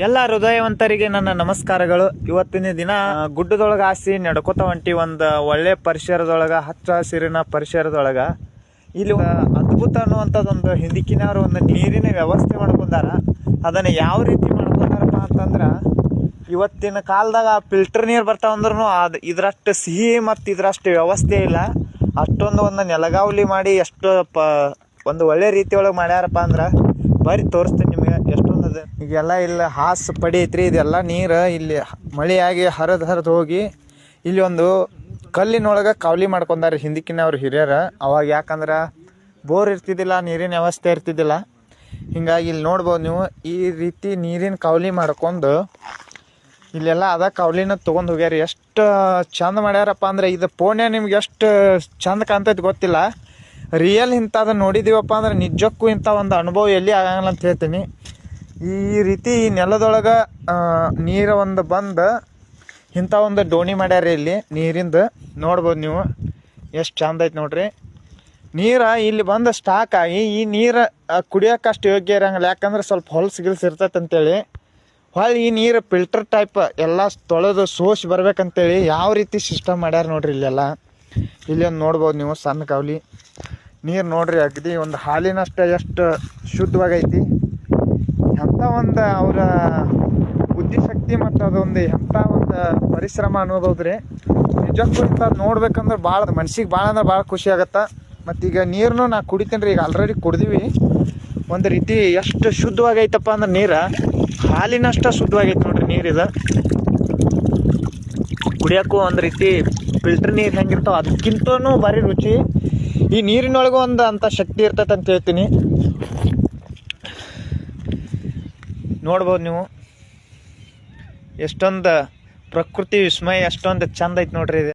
ಎಲ್ಲ ಹೃದಯವಂತರಿಗೆ ನನ್ನ ನಮಸ್ಕಾರಗಳು. ಇವತ್ತಿನ ದಿನ ಗುಡ್ಡದೊಳಗ ಹಾಸಿ ನಡ್ಕೋತ ಹೊಂಟಿ ಒಂದು ಒಳ್ಳೆ ಪರಿಸರದೊಳಗ, ಹಚ್ಚ ಹಸಿರಿನ ಪರಿಸರದೊಳಗ ಇಲ್ಲಿ ಅದ್ಭುತ ಅನ್ನುವಂಥದ್ದೊಂದು ಹಿಂದಿಕ್ಕಿನವ್ರು ಒಂದು ನೀರಿನ ವ್ಯವಸ್ಥೆ ಮಾಡ್ಕೊಂಡಾರ. ಅದನ್ನ ಯಾವ ರೀತಿ ಮಾಡ್ಕೊಂಡಾರಪ್ಪ ಅಂತಂದ್ರ, ಇವತ್ತಿನ ಕಾಲದಾಗ ಫಿಲ್ಟರ್ ನೀರು ಬರ್ತಾವಂದ್ರೂ ಇದ್ರಷ್ಟು ಸಿಹಿ ಮತ್ತು ಇದ್ರಷ್ಟು ವ್ಯವಸ್ಥೆ ಇಲ್ಲ. ಅಷ್ಟೊಂದು ಒಂದು ನೆಲಗಾವಲಿ ಮಾಡಿ ಎಷ್ಟು ಒಂದು ಒಳ್ಳೆ ರೀತಿಯೊಳಗೆ ಮಾಡ್ಯಾರಪ್ಪ ಅಂದ್ರೆ ಬರೀ ತೋರಿಸ್ತೀನಿ ನಿಮಗೆ ಎಷ್ಟೊಂದು ಅದ. ಈಗೆಲ್ಲ ಇಲ್ಲಿ ಹಾಸು ಪಡಿ ಐತ್ರಿ, ಇದೆಲ್ಲ ನೀರು ಇಲ್ಲಿ ಮಳೆಯಾಗಿ ಹರಿದು ಹೋಗಿ ಇಲ್ಲಿ ಒಂದು ಕಲ್ಲಿನೊಳಗೆ ಕಾವಲಿ ಮಾಡ್ಕೊಂಡಾರೆ ಹಿಂದಿಕ್ಕಿನವ್ರು ಹಿರಿಯರು. ಅವಾಗ ಯಾಕಂದ್ರೆ ಬೋರ್ ಇರ್ತಿದ್ದಿಲ್ಲ, ನೀರಿನ ವ್ಯವಸ್ಥೆ ಇರ್ತಿದ್ದಿಲ್ಲ. ಹಿಂಗಾಗಿ ಇಲ್ಲಿ ನೋಡ್ಬೋದು ನೀವು, ಈ ರೀತಿ ನೀರಿನ ಕಾವಲಿ ಮಾಡ್ಕೊಂಡು ಇಲ್ಲೆಲ್ಲ ಅದ ಕಾವಲಿನ ತೊಗೊಂಡು ಹೋಗ್ಯಾರ. ಎಷ್ಟು ಚಂದ ಮಾಡ್ಯಾರಪ್ಪ ಅಂದ್ರೆ, ಇದು ಪೋಣೆ ನಿಮ್ಗೆ ಎಷ್ಟು ಚಂದ ಕಾಣ್ತೈತೆ ಗೊತ್ತಿಲ್ಲ. ರಿಯಲ್ ಇಂಥದ್ದು ನೋಡಿದೀವಪ್ಪ ಅಂದ್ರೆ ನಿಜಕ್ಕೂ ಇಂಥ ಒಂದು ಅನುಭವ ಎಲ್ಲಿ ಆಗಂಗಿಲ್ಲ ಅಂತ ಹೇಳ್ತೀನಿ. ಈ ರೀತಿ ಈ ನೆಲದೊಳಗೆ ನೀರು ಒಂದು ಬಂದು ಇಂಥ ಒಂದು ಡೋಣಿ ಮಾಡ್ಯಾರ ಇಲ್ಲಿ ನೀರಿಂದು. ನೋಡ್ಬೋದು ನೀವು ಎಷ್ಟು ಚಂದ ಐತೆ ನೋಡ್ರಿ. ನೀರು ಇಲ್ಲಿ ಬಂದು ಸ್ಟಾಕ್ ಆಗಿ ಈ ನೀರು ಕುಡಿಯೋಕೆ ಅಷ್ಟು ಯೋಗ್ಯ ಇರಂಗಿಲ್ಲ, ಯಾಕಂದ್ರೆ ಸ್ವಲ್ಪ ಹೊಲಸು ಗಿಲ್ಸು ಇರ್ತೈತೆ ಅಂತೇಳಿ. ಹೊಳ್ಳಿ ಈ ನೀರು ಫಿಲ್ಟರ್ ಟೈಪ್ ಎಲ್ಲ ತೊಳೆದು ಸೋಸಿ ಬರ್ಬೇಕಂತೇಳಿ ಯಾವ ರೀತಿ ಸಿಸ್ಟಮ್ ಮಾಡ್ಯಾರ ನೋಡ್ರಿ ಇಲ್ಲೆಲ್ಲ. ಇಲ್ಲಿ ಒಂದು ನೋಡ್ಬೋದು ನೀವು ಸಣ್ಣ ಕಾವಲಿ ನೀರು ನೋಡ್ರಿ, ಅಗದಿ ಒಂದು ಹಾಲಿನಷ್ಟು ಎಷ್ಟು ಶುದ್ಧವಾಗೈತಿ. ಎಂಥ ಒಂದು ಅವರ ಬುದ್ಧಿಶಕ್ತಿ ಮತ್ತು ಅದೊಂದು ಎಂಥ ಒಂದು ಪರಿಶ್ರಮ ಅನ್ನೋದೌದ್ರಿ. ನಿಜಕ್ಕೂ ಇಂಥದ್ದು ನೋಡ್ಬೇಕಂದ್ರೆ ಭಾಳ ಮನ್ಸಿಗೆ ಭಾಳ ಅಂದ್ರೆ ಭಾಳ ಖುಷಿ ಆಗತ್ತೆ. ಮತ್ತೀಗ ನೀರನ್ನು ನಾ ಕುಡಿತೀನಿ ರೀ, ಈಗ ಆಲ್ರೆಡಿ ಕುಡ್ದೀವಿ. ಒಂದು ರೀತಿ ಎಷ್ಟು ಶುದ್ಧವಾಗೈತಪ್ಪ ಅಂದ್ರೆ ನೀರು ಹಾಲಿನಷ್ಟ ಶುದ್ಧವಾಗೈತೆ ನೋಡ್ರಿ ನೀರಿದು. ಕುಡಿಯೋಕ್ಕೂ ಒಂದು ರೀತಿ ಫಿಲ್ಟರ್ ನೀರು ಹೆಂಗಿರ್ತಾವೆ ಅದಕ್ಕಿಂತನೂ ಭಾರಿ ರುಚಿ. ಈ ನೀರಿನೊಳಗೂ ಒಂದು ಅಂಥ ಶಕ್ತಿ ಇರ್ತೈತೆ ಅಂತ ಹೇಳ್ತೀನಿ. ನೋಡ್ಬೋದು ನೀವು ಎಷ್ಟೊಂದು ಪ್ರಕೃತಿ ವಿಸ್ಮಯ, ಎಷ್ಟೊಂದು ಚಂದ ಐತೆ ನೋಡ್ರಿ ಇದು.